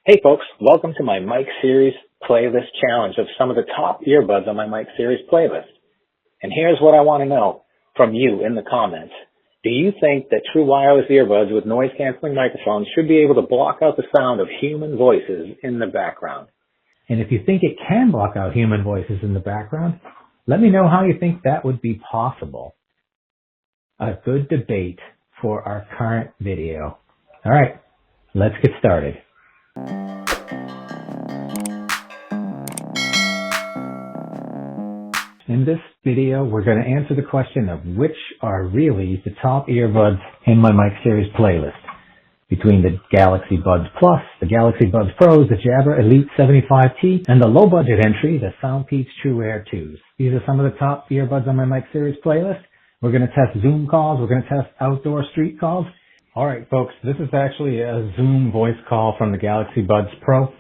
Hey folks, welcome to my Mic Series playlist challenge of some of the top earbuds on my Mic Series playlist. And here's what I want to know from you in the comments. Do you think that true wireless earbuds with noise-canceling microphones should be able to block out the sound of human voices in the background? And if you think it can block out human voices in the background, let me know how you think that would be possible. A good debate for our current video. All right, let's get started. In this video, we're going to answer the question of which are really the top earbuds in my Mic Series playlist. Between the Galaxy Buds Plus, the Galaxy Buds Pros, the Jabra Elite 75T, and the low-budget entry, the SoundPeats True Air 2s. These are some of the top earbuds on my Mic Series playlist. We're going to test Zoom calls. We're going to test outdoor street calls. All right, folks, this is actually a Zoom voice call from the Galaxy Buds Pro.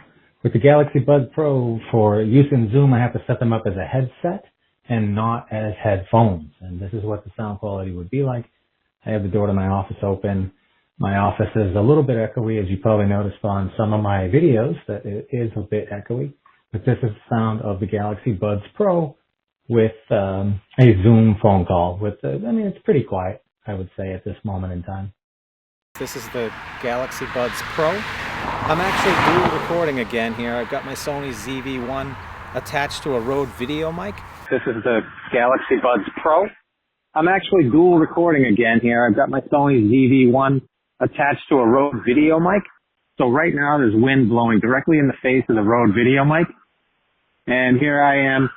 With the Galaxy Buds Pro, for use in Zoom, I have to set them up as a headset and not as headphones. And this is what the sound quality would be like. I have the door to my office open. My office is a little bit echoey, as you probably noticed on some of my videos, that it is a bit echoey. But this is the sound of the Galaxy Buds Pro with a Zoom phone call. It's pretty quiet, I would say, at this moment in time. This is the Galaxy Buds Pro. I'm actually dual recording again here. I've got my Sony ZV-1 attached to a Rode video mic. This is the Galaxy Buds Pro. I'm actually dual recording again here. I've got my Sony ZV-1 attached to a Rode video mic. So right now there's wind blowing directly in the face of the Rode video mic. And here I am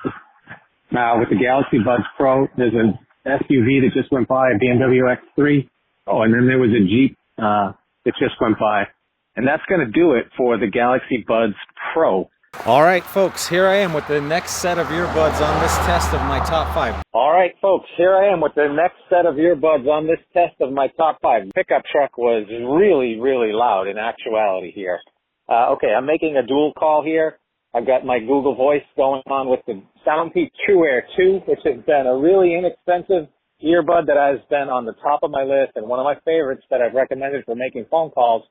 now with the Galaxy Buds Pro. There's an SUV that just went by, a BMW X3. Oh, and then there was a Jeep that just went by. And that's going to do it for the Galaxy Buds Pro. All right, folks, here I am with the next set of earbuds on this test of my top 5. All right, folks, here I am with the next set of earbuds on this test of my top 5. The pickup truck was really, really loud in actuality here. Okay, I'm making a dual call here. I've got my Google Voice going on with the SoundPeats True Air 2, which has been a really inexpensive earbud that has been on the top of my list and one of my favorites that I've recommended for making phone calls,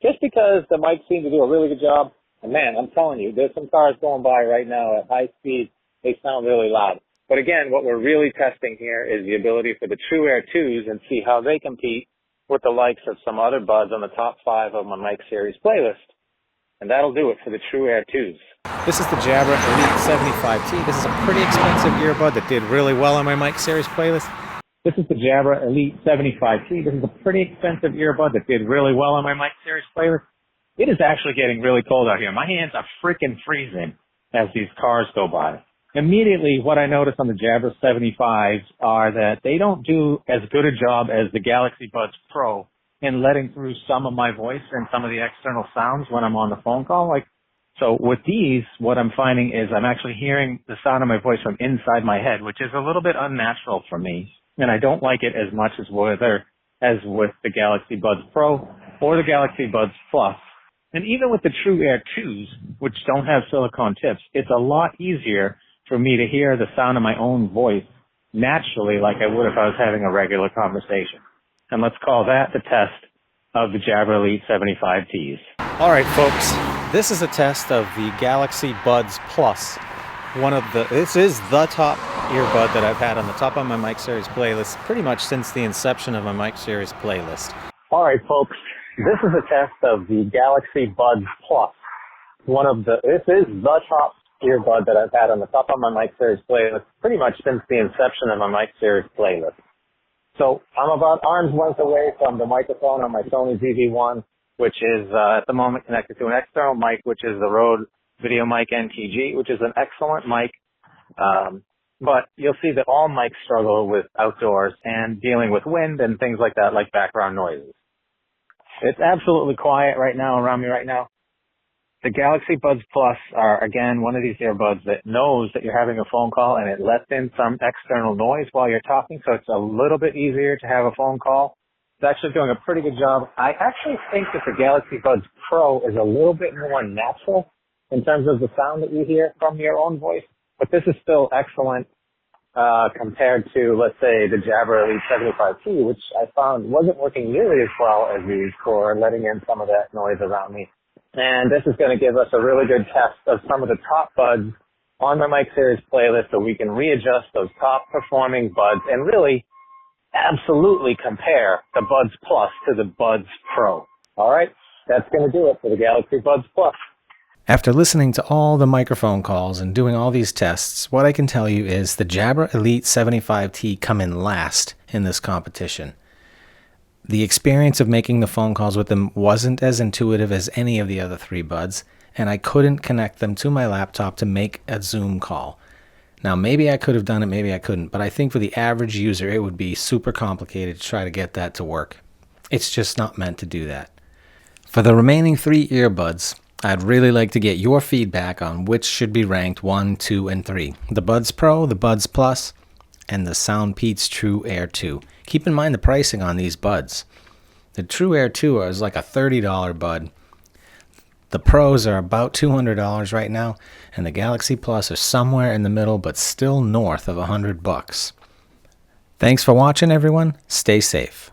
just because the mics seem to do a really good job. And man, I'm telling you, there's some cars going by right now at high speed. They sound really loud. But again, what we're really testing here is the ability for the True Air 2s and see how they compete with the likes of some other buds on the top 5 of my Mic Series playlist. And that'll do it for the True Air 2s. This is the Jabra Elite 75T. This is a pretty expensive earbud that did really well on my Mic Series playlist. This is the Jabra Elite 75T. This is a pretty expensive earbud that did really well on my Mic Series playlist. It is actually getting really cold out here. My hands are freaking freezing as these cars go by. Immediately, what I notice on the Jabra 75s are that they don't do as good a job as the Galaxy Buds Pro in letting through some of my voice and some of the external sounds when I'm on the phone call. So with these, what I'm finding is I'm actually hearing the sound of my voice from inside my head, which is a little bit unnatural for me. And I don't like it as much as with the Galaxy Buds Pro or the Galaxy Buds Plus. And even with the True Air 2s, which don't have silicone tips, it's a lot easier for me to hear the sound of my own voice naturally like I would if I was having a regular conversation. And let's call that the test of the Jabra Elite 75Ts. All right, folks, this is a test of the Galaxy Buds Plus. This is the top earbud that I've had on the top of my Mic Series playlist pretty much since the inception of my Mic Series playlist. All right, folks, this is a test of the Galaxy Buds Plus. This is the top earbud that I've had on the top of my Mic Series playlist pretty much since the inception of my Mic Series playlist. So I'm about arm's length away from the microphone on my Sony ZV-1, which is at the moment connected to an external mic, which is the Rode Video Mic NTG, which is an excellent mic. But you'll see that all mics struggle with outdoors and dealing with wind and things like that, like background noises. It's absolutely quiet right now around me right now. The Galaxy Buds Plus are, again, one of these earbuds that knows that you're having a phone call and it lets in some external noise while you're talking, so it's a little bit easier to have a phone call. It's actually doing a pretty good job. I actually think that the Galaxy Buds Pro is a little bit more natural in terms of the sound that you hear from your own voice, but this is still excellent compared to, let's say, the Jabra Elite 75T, which I found wasn't working nearly as well as these for letting in some of that noise around me. And this is going to give us a really good test of some of the top buds on my Mic Series playlist so we can readjust those top performing buds and really absolutely compare the Buds Plus to the Buds Pro. All right, that's going to do it for the Galaxy Buds Plus. After listening to all the microphone calls and doing all these tests, what I can tell you is the Jabra Elite 75T come in last in this competition. The experience of making the phone calls with them wasn't as intuitive as any of the other three buds, and I couldn't connect them to my laptop to make a Zoom call. Now, maybe I could have done it, maybe I couldn't, but I think for the average user, it would be super complicated to try to get that to work. It's just not meant to do that. For the remaining three earbuds, I'd really like to get your feedback on which should be ranked 1, 2, and 3. The Buds Pro, the Buds Plus, and the SoundPeats True Air 2. Keep in mind the pricing on these buds. The True Air 2 is like a $30 bud. The Pros are about $200 right now, and the Galaxy Plus are somewhere in the middle, but still north of $100. Thanks for watching, everyone. Stay safe.